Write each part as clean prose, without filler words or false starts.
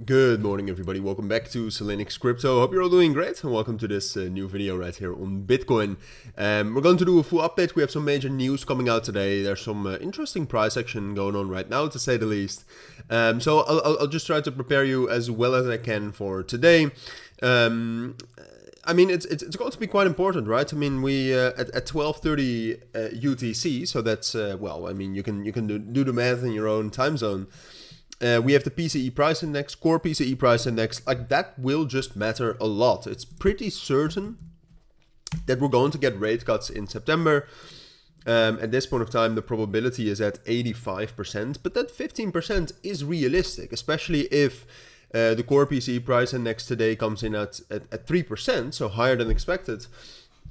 Good morning, everybody. Welcome back to cilinixfxcapital. Hope you're all doing great, and welcome to this new video right here on Bitcoin. We're going to do a full update. We have some major news coming out today. There's some interesting price action going on right now, to say the least. So I'll just try to prepare you as well as I can for today. I mean, it's going to be quite important, right? I mean, we at 12:30 UTC, so that's well, I mean, you can do the math in your own time zone. We have the PCE price index, core PCE price index, like that will just matter a lot. It's pretty certain that we're going to get rate cuts in September. At this point of time, the probability is at 85%, but that 15% is realistic, especially if the core PCE price index today comes in at 3%, so higher than expected.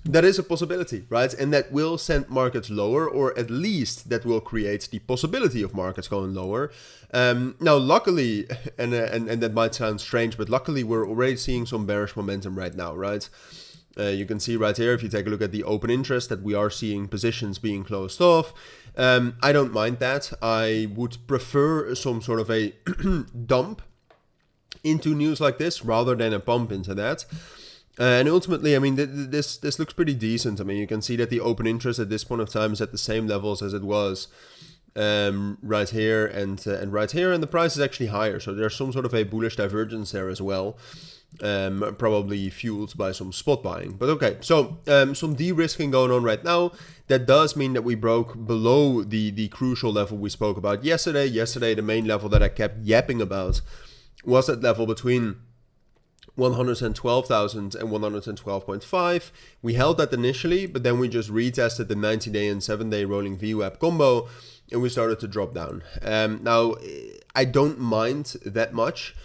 That is a possibility, right? And that will send markets lower, or at least that will create the possibility of markets going lower. Now, luckily, and that might sound strange, but luckily we're already seeing some bearish momentum right now, right? You can see right here, if you take a look at the open interest, that we are seeing positions being closed off. I don't mind that. I would prefer some sort of a dump into news like this rather than a pump into that. And ultimately, I mean, this looks pretty decent. I mean, you can see that the open interest at this point of time is at the same levels as it was right here and right here, and the price is actually higher. So there's some sort of a bullish divergence there as well, probably fueled by some spot buying. But okay, so some de-risking going on right now. That does mean that we broke below the crucial level we spoke about yesterday. Yesterday, the main level that I kept yapping about was that level between 112,000 and 112.5. We held that initially, but then we just retested the 90-day and 7-day rolling VWAP combo, and we started to drop down. Now, I don't mind that much.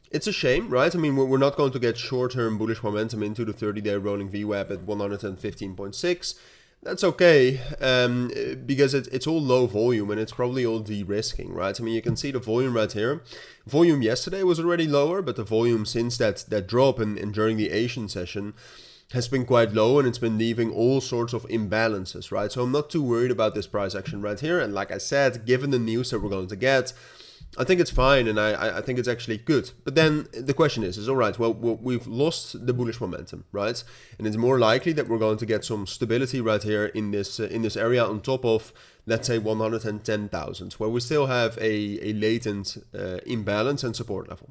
It's a shame, right? I mean, we're not going to get short-term bullish momentum into the 30-day rolling VWAP at 115.6. That's okay, because it's all low volume and it's probably all de-risking, right? I mean, you can see the volume right here. Volume yesterday was already lower, but the volume since that drop and during the Asian session has been quite low, and it's been leaving all sorts of imbalances, right? So I'm not too worried about this price action right here. And like I said, given the news that we're going to get, I think it's fine, and I think it's actually good. But then the question is all right, well, we've lost the bullish momentum, right? And it's more likely that we're going to get some stability right here in this area on top of, let's say, 110,000, where we still have a latent imbalance and support level.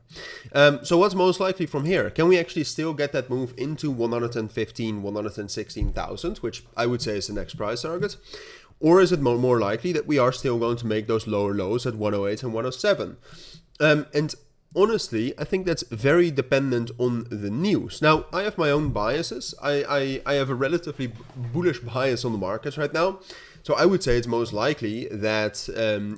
So what's most likely from here? Can we actually still get that move into 115, 116,000, which I would say is the next price target? Or is it more likely that we are still going to make those lower lows at 108 and 107? And honestly, I think that's very dependent on the news. Now, I have my own biases. I have a relatively bullish bias on the markets right now. So I would say it's most likely that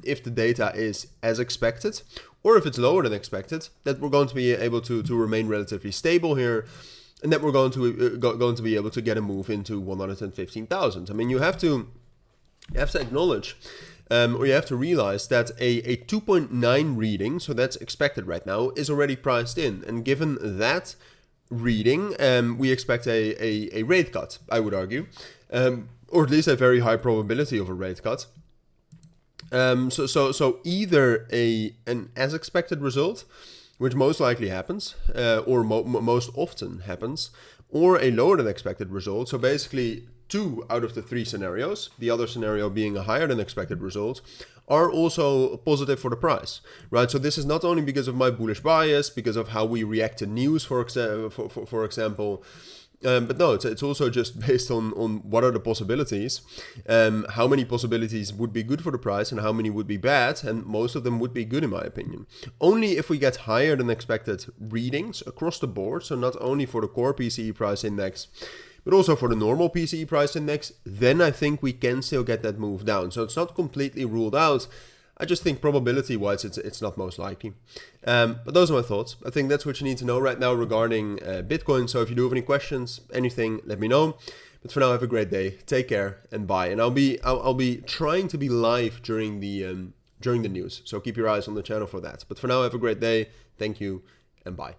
if the data is as expected, or if it's lower than expected, that we're going to be able to remain relatively stable here, and that we're going to be able to get a move into 115,000. I mean, you have to acknowledge, or you have to realize that a 2.9 reading, so that's expected right now, is already priced in. And given that reading, we expect a rate cut, I would argue, or at least a very high probability of a rate cut. So either an as expected result, which most likely happens, or most often happens, or a lower than expected result. So basically, 2 out of the 3 scenarios, the other scenario being a higher than expected result, are also positive for the price, right? So this is not only because of my bullish bias, because of how we react to news, for example, but no, it's also just based on what are the possibilities, how many possibilities would be good for the price and how many would be bad, and most of them would be good in my opinion. Only if we get higher than expected readings across the board, so not only for the core PCE price index, but also for the normal PCE price index, then I think we can still get that move down. So it's not completely ruled out. I just think probability-wise, it's not most likely. But those are my thoughts. I think that's what you need to know right now regarding Bitcoin. So if you do have any questions, anything, let me know. But for now, have a great day. Take care and bye. And I'll be trying to be live during the news. So keep your eyes on the channel for that. But for now, have a great day. Thank you and bye.